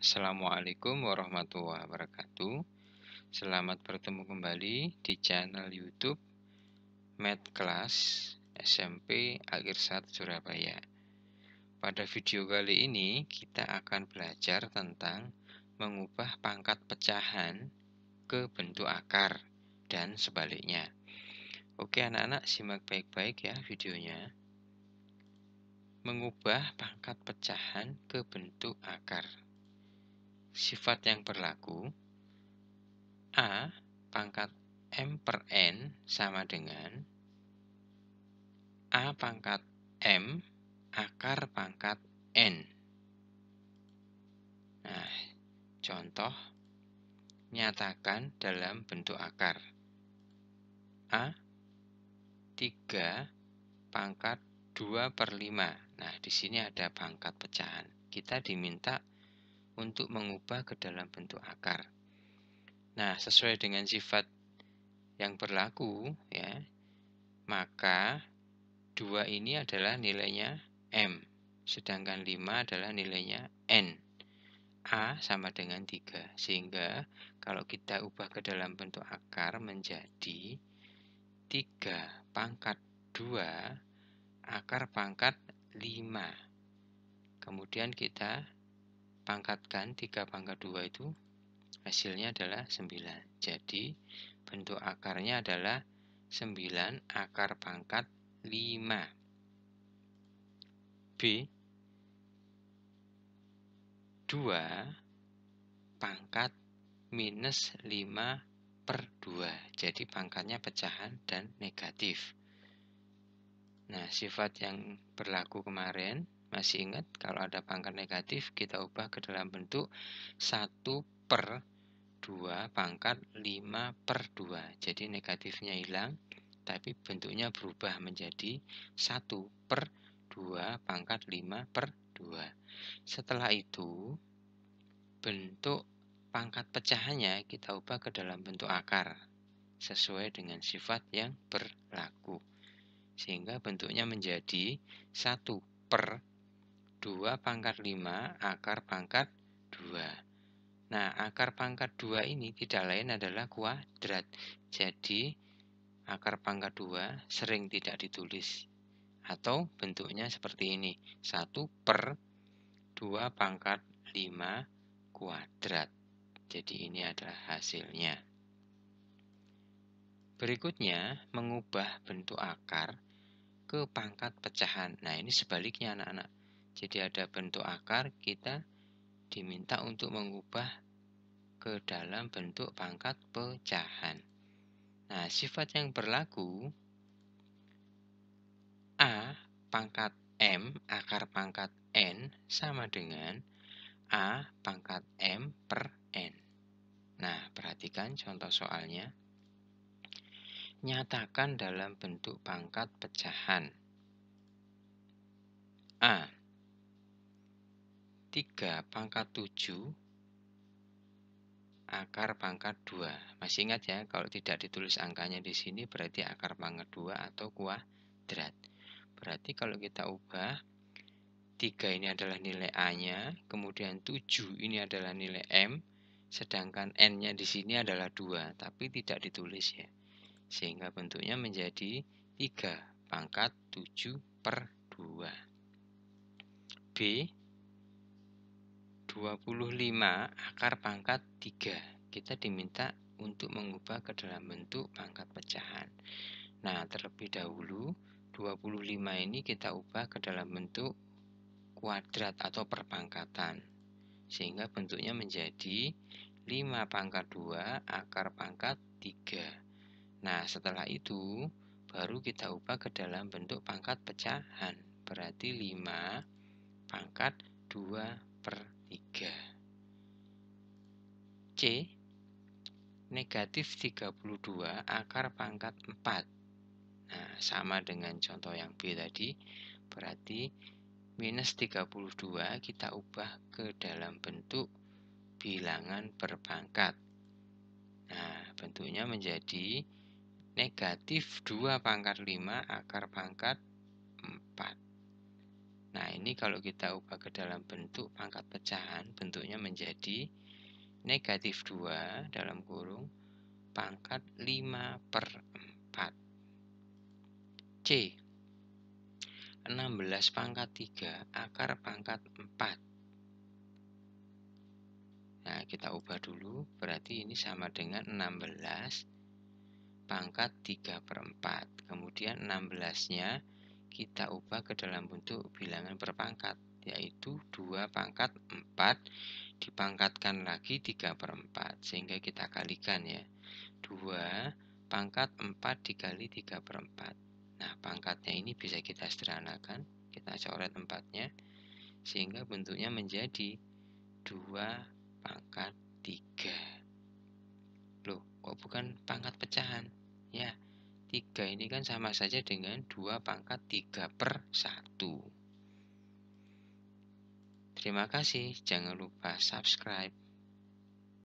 Assalamualaikum warahmatullahi wabarakatuh. Selamat bertemu kembali di channel YouTube Math Class SMP Akhir 1 Surabaya. Pada video kali ini kita akan belajar tentang mengubah pangkat pecahan ke bentuk akar dan sebaliknya. Oke anak-anak, simak baik-baik ya videonya. Mengubah pangkat pecahan ke bentuk akar. Sifat yang berlaku, A pangkat M per N sama dengan A pangkat M akar pangkat N. Nah, contoh, nyatakan dalam bentuk akar. A 3 pangkat 2 per 5. Nah, di sini ada pangkat pecahan. Kita diminta untuk mengubah ke dalam bentuk akar. Nah, sesuai dengan sifat yang berlaku ya, maka 2 ini adalah nilainya M, sedangkan 5 adalah nilainya N. A sama dengan 3, sehingga kalau kita ubah ke dalam bentuk akar menjadi 3 pangkat 2 akar pangkat 5. Kemudian kita pangkatkan 3 pangkat 2 itu, hasilnya adalah 9. Jadi bentuk akarnya adalah 9 akar pangkat 5. B 2 pangkat minus 5 per 2. Jadi pangkatnya pecahan dan negatif. Nah, sifat yang berlaku kemarin, masih ingat kalau ada pangkat negatif kita ubah ke dalam bentuk 1 per 2 pangkat 5 per 2. Jadi negatifnya hilang, tapi bentuknya berubah menjadi 1 per 2 pangkat 5 per 2. Setelah itu, bentuk pangkat pecahannya kita ubah ke dalam bentuk akar, sesuai dengan sifat yang berlaku. Sehingga bentuknya menjadi 1 per 2 pangkat 5 akar pangkat 2. Nah, akar pangkat 2 ini tidak lain adalah kuadrat. Jadi, akar pangkat 2 sering tidak ditulis. Atau bentuknya seperti ini. 1 per 2 pangkat 5 kuadrat. Jadi, ini adalah hasilnya. Berikutnya, mengubah bentuk akar ke pangkat pecahan. Nah, ini sebaliknya anak-anak. Jadi, ada bentuk akar, kita diminta untuk mengubah ke dalam bentuk pangkat pecahan. Nah, sifat yang berlaku, A pangkat M akar pangkat N sama dengan A pangkat M per N. Nah, perhatikan contoh soalnya. Nyatakan dalam bentuk pangkat pecahan. A 3 pangkat 7 akar pangkat 2. Masih ingat ya, kalau tidak ditulis angkanya di sini berarti akar pangkat 2 atau kuadrat. Berarti kalau kita ubah, 3 ini adalah nilai A-nya, kemudian 7 ini adalah nilai M, sedangkan N-nya di sini adalah 2, tapi tidak ditulis ya. Sehingga bentuknya menjadi 3 pangkat 7 per 2. B 25 akar pangkat 3. Kita diminta untuk mengubah ke dalam bentuk pangkat pecahan. Nah, terlebih dahulu 25 ini kita ubah ke dalam bentuk kuadrat atau perpangkatan. Sehingga bentuknya menjadi 5 pangkat 2 akar pangkat 3. Nah, setelah itu baru kita ubah ke dalam bentuk pangkat pecahan. Berarti 5 pangkat 2 per 3. C negatif 32 akar pangkat 4. Nah, sama dengan contoh yang B tadi. Berarti minus 32 kita ubah ke dalam bentuk bilangan berpangkat. Nah, bentuknya menjadi negatif 2 pangkat 5 akar pangkat 4. Nah, ini kalau kita ubah ke dalam bentuk pangkat pecahan, bentuknya menjadi negatif 2 dalam kurung pangkat 5/4. C. 16 pangkat 3 akar pangkat 4. Nah, kita ubah dulu, berarti ini sama dengan 16 pangkat 3/4. Kemudian 16-nya kita ubah ke dalam bentuk bilangan berpangkat, yaitu 2 pangkat 4 dipangkatkan lagi 3/4. Sehingga kita kalikan ya. 2 pangkat 4 dikali 3/4. Nah, pangkatnya ini bisa kita sederhanakan. Kita coret 4-nya. Sehingga bentuknya menjadi 2 pangkat 3. Loh, kok bukan pangkat pecahan? Ya, 3 ini kan sama saja dengan 2 pangkat 3/1. Terima kasih, jangan lupa subscribe.